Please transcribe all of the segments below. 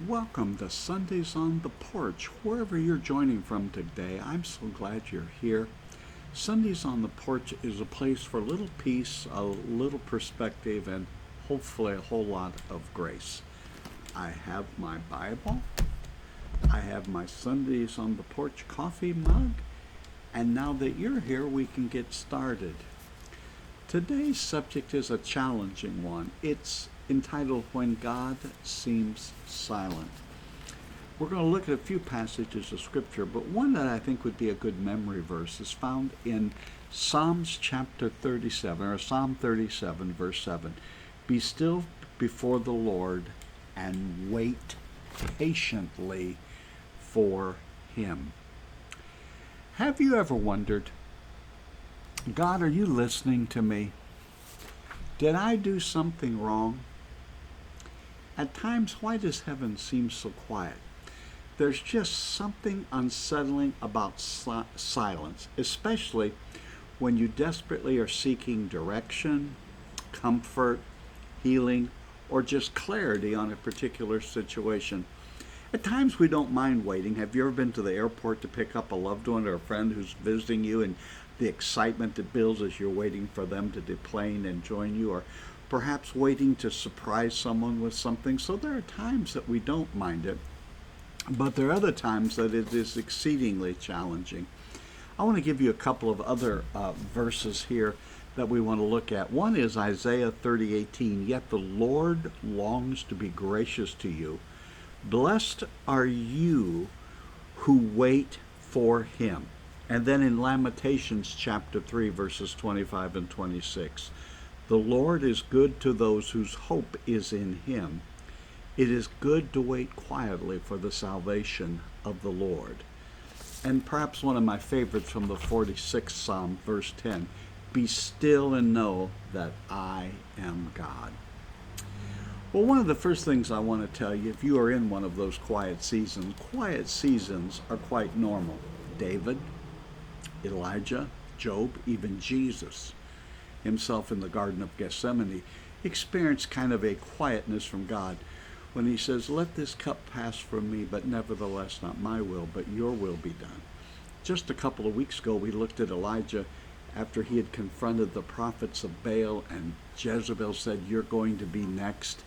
Welcome to Sundays on the Porch. Wherever you're joining from today, I'm so glad you're here. Sundays on the Porch is a place for a little peace, a little perspective, and hopefully a whole lot of grace. I have my Bible, I have my Sundays on the Porch coffee mug, and now that you're here, we can get started. Today's subject is a challenging one. It's entitled When God Seems Silent. We're going to look at a few passages of Scripture, but one that I think would be a good memory verse is found in Psalms chapter 37, or Psalm 37, verse 7. Be still before the Lord and wait patiently for Him. Have you ever wondered, God, are you listening to me? Did I do something wrong? At times, why does heaven seem so quiet? There's just something unsettling about silence, especially when you desperately are seeking direction, comfort, healing, or just clarity on a particular situation. At times we don't mind waiting. Have you ever been to the airport to pick up a loved one or a friend who's visiting you, and the excitement that builds as you're waiting for them to deplane and join you, or perhaps waiting to surprise someone with something? So there are times that we don't mind it, but there are other times that it is exceedingly challenging. I want to give you a couple of other verses here that we want to look at. One is Isaiah 30:18. Yet the Lord longs to be gracious to you. Blessed are you who wait for Him. And then in Lamentations chapter 3, verses 25 and 26. The Lord is good to those whose hope is in Him. It is good to wait quietly for the salvation of the Lord. And perhaps one of my favorites from the 46th Psalm, verse 10. Be still and know that I am God. Well, one of the first things I want to tell you, if you are in one of those quiet seasons are quite normal. David, Elijah, Job, even Jesus himself in the Garden of Gethsemane experienced kind of a quietness from God when he says, let this cup pass from me, but nevertheless not my will, but your will be done. Just a couple of weeks ago, we looked at Elijah after he had confronted the prophets of Baal, and Jezebel said, you're going to be next.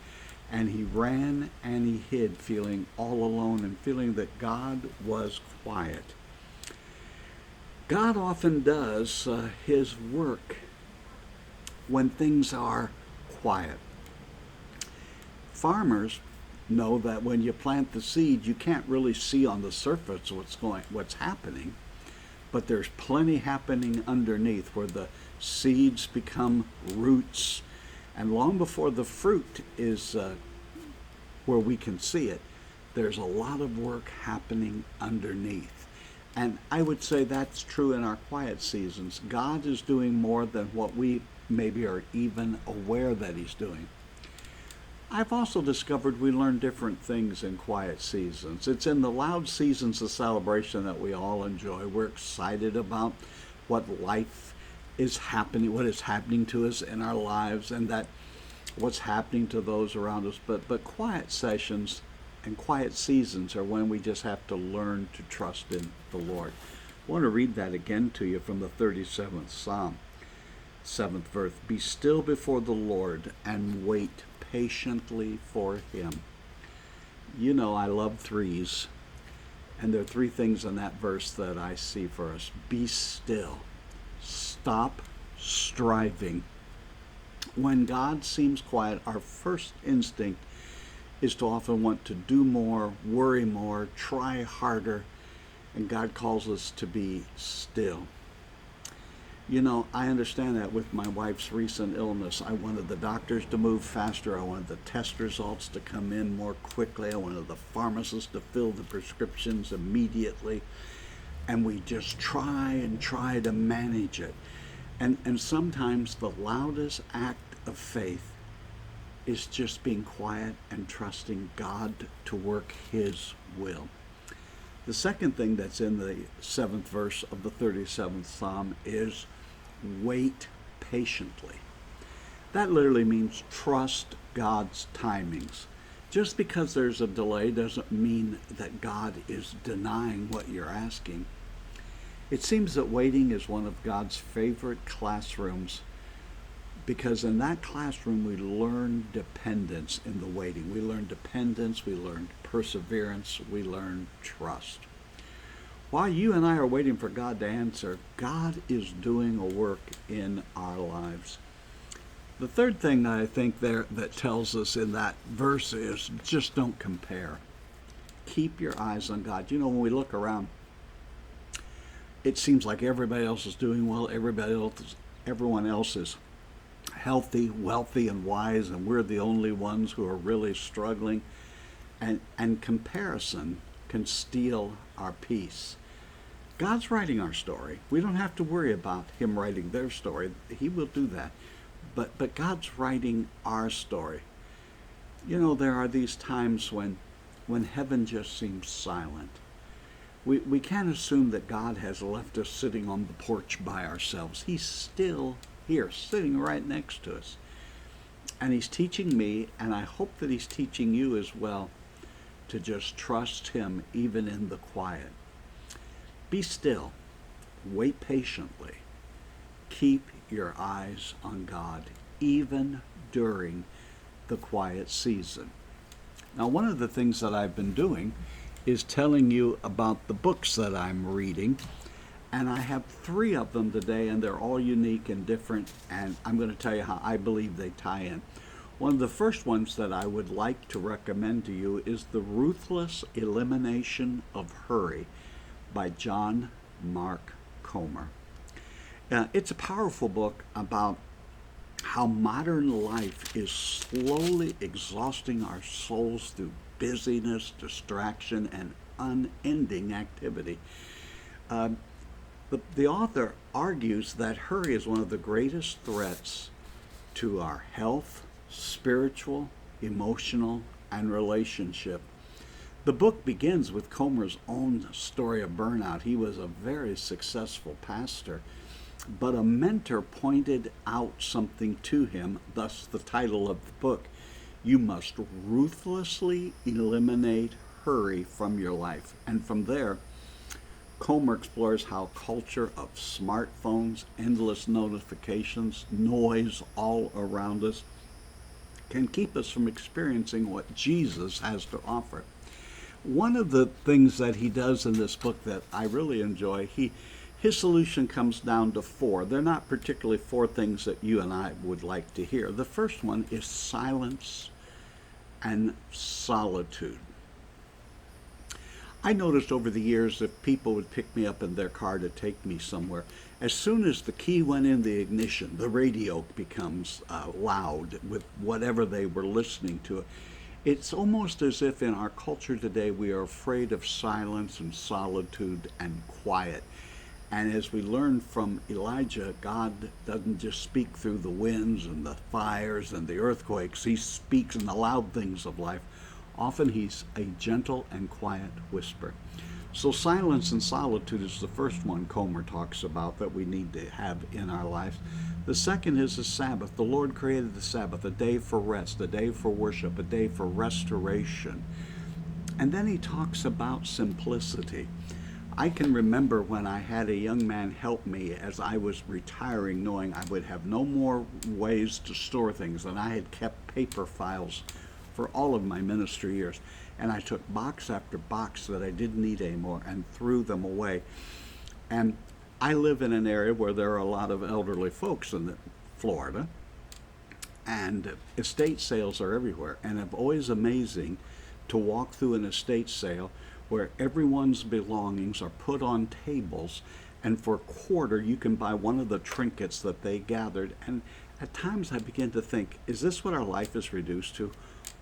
And he ran and he hid, feeling all alone and feeling that God was quiet. God often does His work when things are quiet. Farmers know that when you plant the seed, you can't really see on the surface what's happening, but there's plenty happening underneath where the seeds become roots, and long before the fruit is where we can see it, there's a lot of work happening underneath. And I would say that's true in our quiet seasons. God is doing more than what we maybe are even aware that He's doing. I've also discovered we learn different things in quiet seasons. It's in the loud seasons of celebration that we all enjoy. We're excited about what life is happening, what is happening to us in our lives, and that what's happening to those around us. But quiet sessions and quiet seasons are when we just have to learn to trust in the Lord. I want to read that again to you from the 37th Psalm, 7th verse. Be still before the Lord and wait patiently for Him. You know, I love threes, and there are three things in that verse that I see for us. Be still. Stop striving. When God seems quiet, our first instinct is to often want to do more, worry more, try harder, and God calls us to be still. You know, I understand that with my wife's recent illness. I wanted the doctors to move faster. I wanted the test results to come in more quickly. I wanted the pharmacist to fill the prescriptions immediately. And we just try and try to manage it. And sometimes the loudest act of faith is just being quiet and trusting God to work His will. The second thing that's in the 7th verse of the 37th Psalm is wait patiently. That literally means trust God's timings. Just because there's a delay doesn't mean that God is denying what you're asking. It seems that waiting is one of God's favorite classrooms because in that classroom we learn dependence in the waiting. We learn dependence, we learn perseverance, we learn trust. While you and I are waiting for God to answer, God is doing a work in our lives. The third thing that I think there that tells us in that verse is just don't compare. Keep your eyes on God. You know, when we look around, it seems like everybody else is doing well, everyone else is healthy, wealthy, and wise, and we're the only ones who are really struggling. And comparison can steal our peace. God's writing our story. We don't have to worry about him writing their story. He will do that. But God's writing our story. You know, there are these times when heaven just seems silent. We can't assume that God has left us sitting on the porch by ourselves. He's still here, sitting right next to us. And he's teaching me, and I hope that he's teaching you as well, to just trust him even in the quiet. Be still. Wait patiently. Keep your eyes on God, even during the quiet season. Now, one of the things that I've been doing is telling you about the books that I'm reading, and I have 3 of them today, and they're all unique and different, and I'm going to tell you how I believe they tie in. One of the first ones that I would like to recommend to you is The Ruthless Elimination of Hurry by John Mark Comer. It's a powerful book about how modern life is slowly exhausting our souls through busyness, distraction, and unending activity. The author argues that hurry is one of the greatest threats to our health, spiritual, emotional, and relationship. The book begins with Comer's own story of burnout. He was a very successful pastor, but a mentor pointed out something to him, thus the title of the book. You must ruthlessly eliminate hurry from your life. And from there, Comer explores how culture of smartphones, endless notifications, noise all around us can keep us from experiencing what Jesus has to offer. One of the things that he does in this book that I really enjoy, his solution comes down to 4. They're not particularly 4 things that you and I would like to hear. The first one is silence and solitude. I noticed over the years that people would pick me up in their car to take me somewhere. As soon as the key went in the ignition, the radio becomes loud with whatever they were listening to. It's almost as if in our culture today we are afraid of silence and solitude and quiet. And as we learned from Elijah, God doesn't just speak through the winds and the fires and the earthquakes. He speaks in the loud things of life. Often he's a gentle and quiet whisper. So silence and solitude is the first one Comer talks about that we need to have in our lives. The second is the Sabbath. The Lord created the Sabbath, a day for rest, a day for worship, a day for restoration. And then he talks about simplicity. I can remember when I had a young man help me as I was retiring, knowing I would have no more ways to store things, and I had kept paper files for all of my ministry years. And I took box after box that I didn't need anymore and threw them away. And I live in an area where there are a lot of elderly folks in Florida, and estate sales are everywhere. And it's always amazing to walk through an estate sale where everyone's belongings are put on tables, and for a quarter you can buy one of the trinkets that they gathered. And at times I begin to think, is this what our life is reduced to?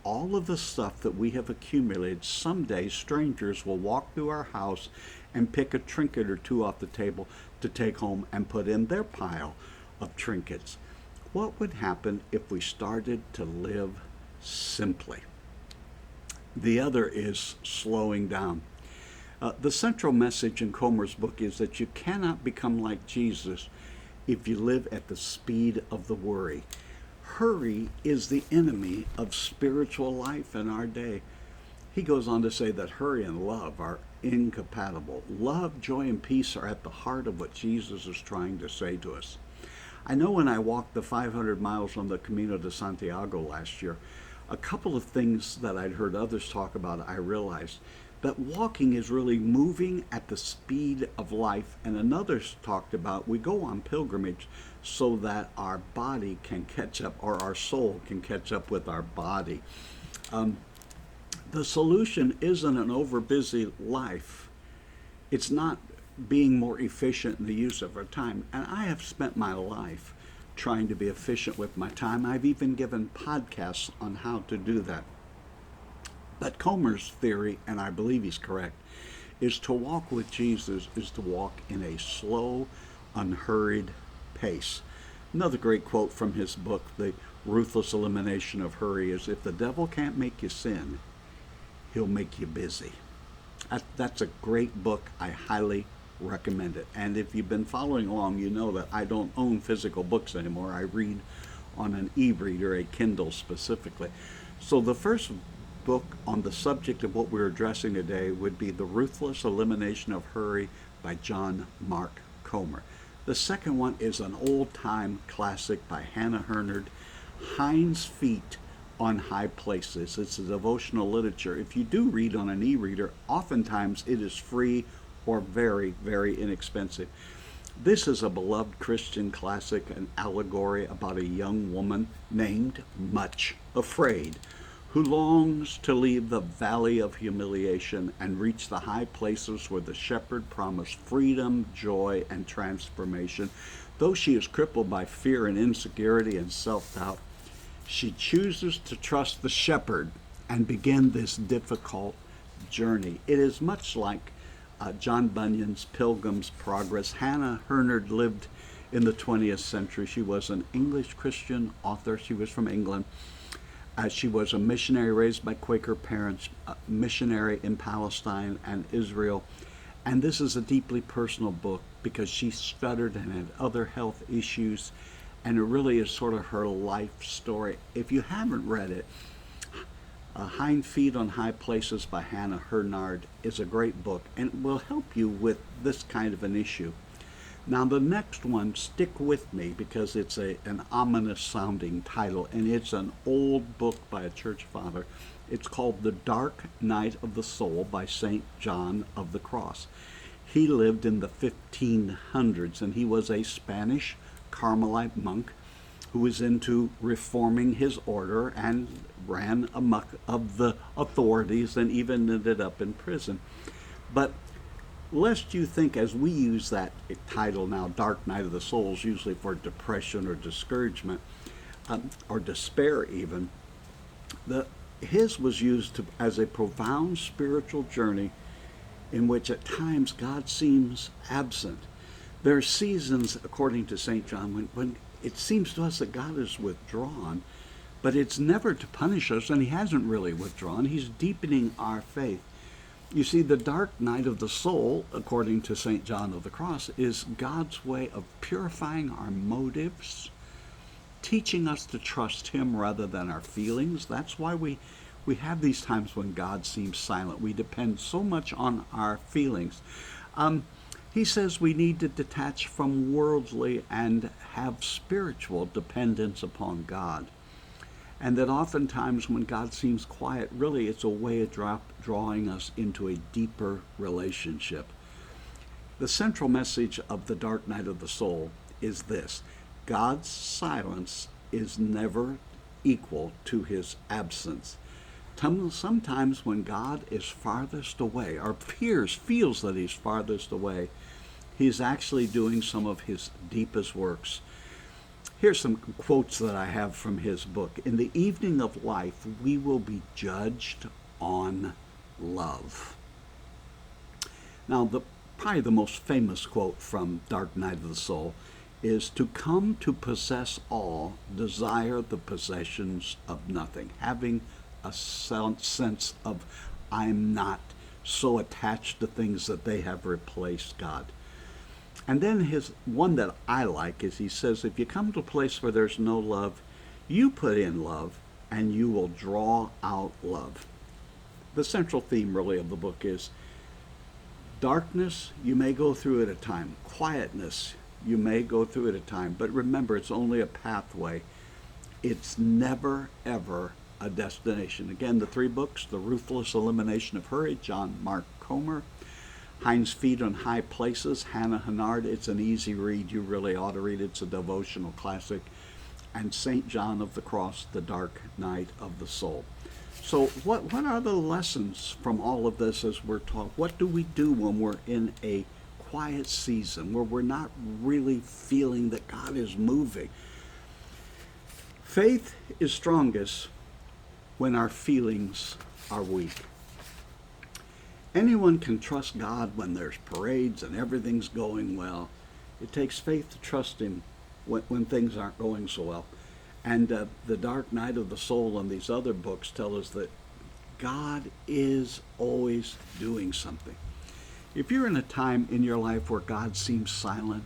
All of the stuff that we have accumulated, someday strangers will walk through our house and pick a trinket or 2 off the table to take home and put in their pile of trinkets. What would happen if we started to live simply? The other is slowing down. The central message in Comer's book is that you cannot become like Jesus if you live at the speed of the worry. Hurry is the enemy of spiritual life in our day. He goes on to say that hurry and love are incompatible. Love, joy, and peace are at the heart of what Jesus is trying to say to us. I know when I walked the 500 miles on the Camino de Santiago last year, a couple of things that I'd heard others talk about, I realized that walking is really moving at the speed of life. And another talked about we go on pilgrimage so that our body can catch up, or our soul can catch up with our body. The solution isn't an overbusy life. It's not being more efficient in the use of our time. And I have spent my life trying to be efficient with my time. I've even given podcasts on how to do that. But Comer's theory, and I believe he's correct, is to walk with Jesus is to walk in a slow, unhurried pace. Another great quote from his book, The Ruthless Elimination of Hurry, is, if the devil can't make you sin, he'll make you busy. That's a great book. I highly recommend it. And if you've been following along, you know that I don't own physical books anymore. I read on an e-reader, a Kindle specifically. So the first book on the subject of what we're addressing today would be The Ruthless Elimination of Hurry by John Mark Comer. The second one is an old-time classic by Hannah Hurnard, Hind's Feet on High Places. It's a devotional literature. If you do read on an e-reader, oftentimes it is free or very, very inexpensive. This is a beloved Christian classic, an allegory about a young woman named Much Afraid, who longs to leave the valley of humiliation and reach the high places where the shepherd promised freedom, joy, and transformation. Though she is crippled by fear and insecurity and self-doubt, she chooses to trust the shepherd and begin this difficult journey. It is much like John Bunyan's Pilgrim's Progress. Hannah Hurnard lived in the 20th century. She was an English Christian author. She was from England. She was a missionary raised by Quaker parents, a missionary in Palestine and Israel. And this is a deeply personal book because she stuttered and had other health issues. And it really is sort of her life story. If you haven't read it, Hind Feet on High Places by Hannah Hurnard is a great book and will help you with this kind of an issue. Now the next one, stick with me because it's an ominous sounding title, and it's an old book by a church father. It's called The Dark Night of the Soul by St. John of the Cross. He lived in the 1500s and he was a Spanish Carmelite monk who was into reforming his order and ran amok of the authorities and even ended up in prison. But lest you think, as we use that title now, Dark Night of the Soul, is usually for depression or discouragement or despair even, his was used as a profound spiritual journey in which at times God seems absent. There are seasons, according to St. John, when it seems to us that God is withdrawn, but it's never to punish us, and he hasn't really withdrawn. He's deepening our faith. You see, the dark night of the soul, according to St. John of the Cross, is God's way of purifying our motives, teaching us to trust him rather than our feelings. That's why we have these times when God seems silent. We depend so much on our feelings. He says we need to detach from worldly and have spiritual dependence upon God. And that oftentimes when God seems quiet, really it's a way of drawing us into a deeper relationship. The central message of The Dark Night of the Soul is this: God's silence is never equal to his absence. Sometimes when God is farthest away, or feels that he's farthest away, he's actually doing some of his deepest works. Here's some quotes that I have from his book. In the evening of life, we will be judged on love. Now, probably the most famous quote from Dark Night of the Soul is, to come to possess all, desire the possessions of nothing. Having a sense of, I'm not so attached to things that they have replaced God. And then his one that I like is he says, if you come to a place where there's no love, You put in love, and you will draw out love. The central theme, really, of the book is darkness, you may go through at a time. Quietness, you may go through at a time. But remember, it's only a pathway. It's never, ever a destination. Again, the three books: The Ruthless Elimination of Hurry, John Mark Comer; Hind's Feet on High Places, Hannah Hennard. It's an easy read. You really ought to read it. It's a devotional classic. And St. John of the Cross, The Dark Night of the Soul. So what are the lessons from all of this as we're taught? What do we do when we're in a quiet season where we're not really feeling that God is moving? Faith is strongest when our feelings are weak. Anyone can trust God when there's parades and everything's going well. It takes faith to trust Him when things aren't going so well. And The Dark Night of the Soul and these other books tell us that God is always doing something. If you're in a time in your life where God seems silent,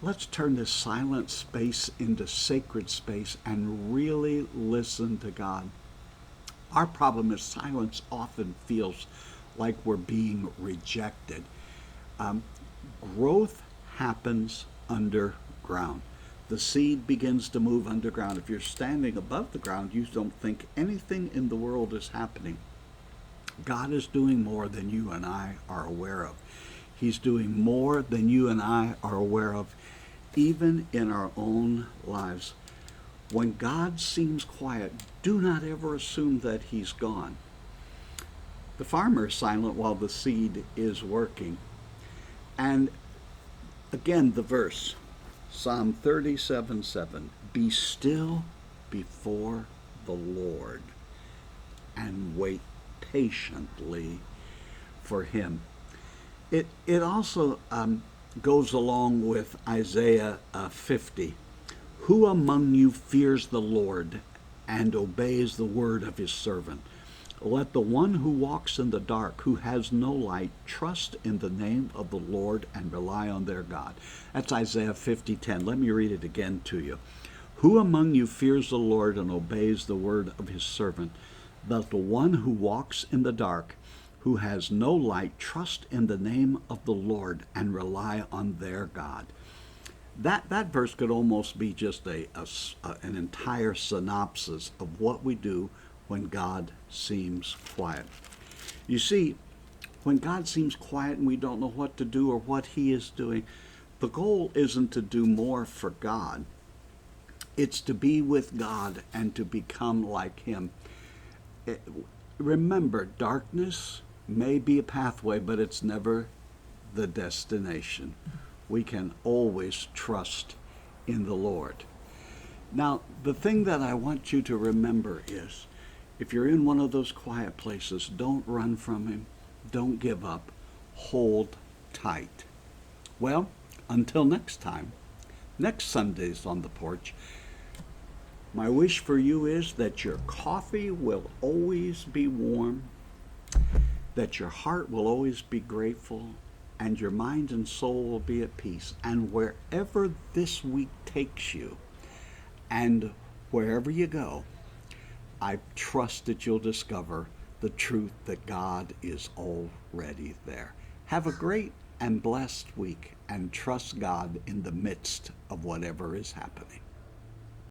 let's turn this silent space into sacred space and really listen to God. Our problem is silence often feels like we're being rejected. Growth happens underground. The seed begins to move underground. If you're standing above the ground, you don't think anything in the world is happening. God is doing more than you and I are aware of. He's doing more than you and I are aware of, even in our own lives. When God seems quiet, do not ever assume that He's gone. The farmer is silent while the seed is working. And again, the verse, Psalm 37:7, be still before the Lord and wait patiently for Him. It also goes along with Isaiah 50. Who among you fears the Lord and obeys the word of His servant? Let the one who walks in the dark, who has no light, trust in the name of the Lord and rely on their God. That's Isaiah 50:10. Let me read it again to you. Who among you fears the Lord and obeys the word of His servant? Let the one who walks in the dark, who has no light, trust in the name of the Lord and rely on their God. That verse could almost be just an entire synopsis of what we do when God seems quiet. You see, when God seems quiet and we don't know what to do or what He is doing, the goal isn't to do more for God. It's to be with God and to become like Him. Remember, darkness may be a pathway, but it's never the destination. We can always trust in the Lord. Now, the thing that I want you to remember is, if you're in one of those quiet places, don't run from Him. Don't give up. Hold tight. Well, until next time, next Sundays on the porch, my wish for you is that your coffee will always be warm, that your heart will always be grateful, and your mind and soul will be at peace. And wherever this week takes you, and wherever you go, I trust that you'll discover the truth that God is already there. Have a great and blessed week, and trust God in the midst of whatever is happening.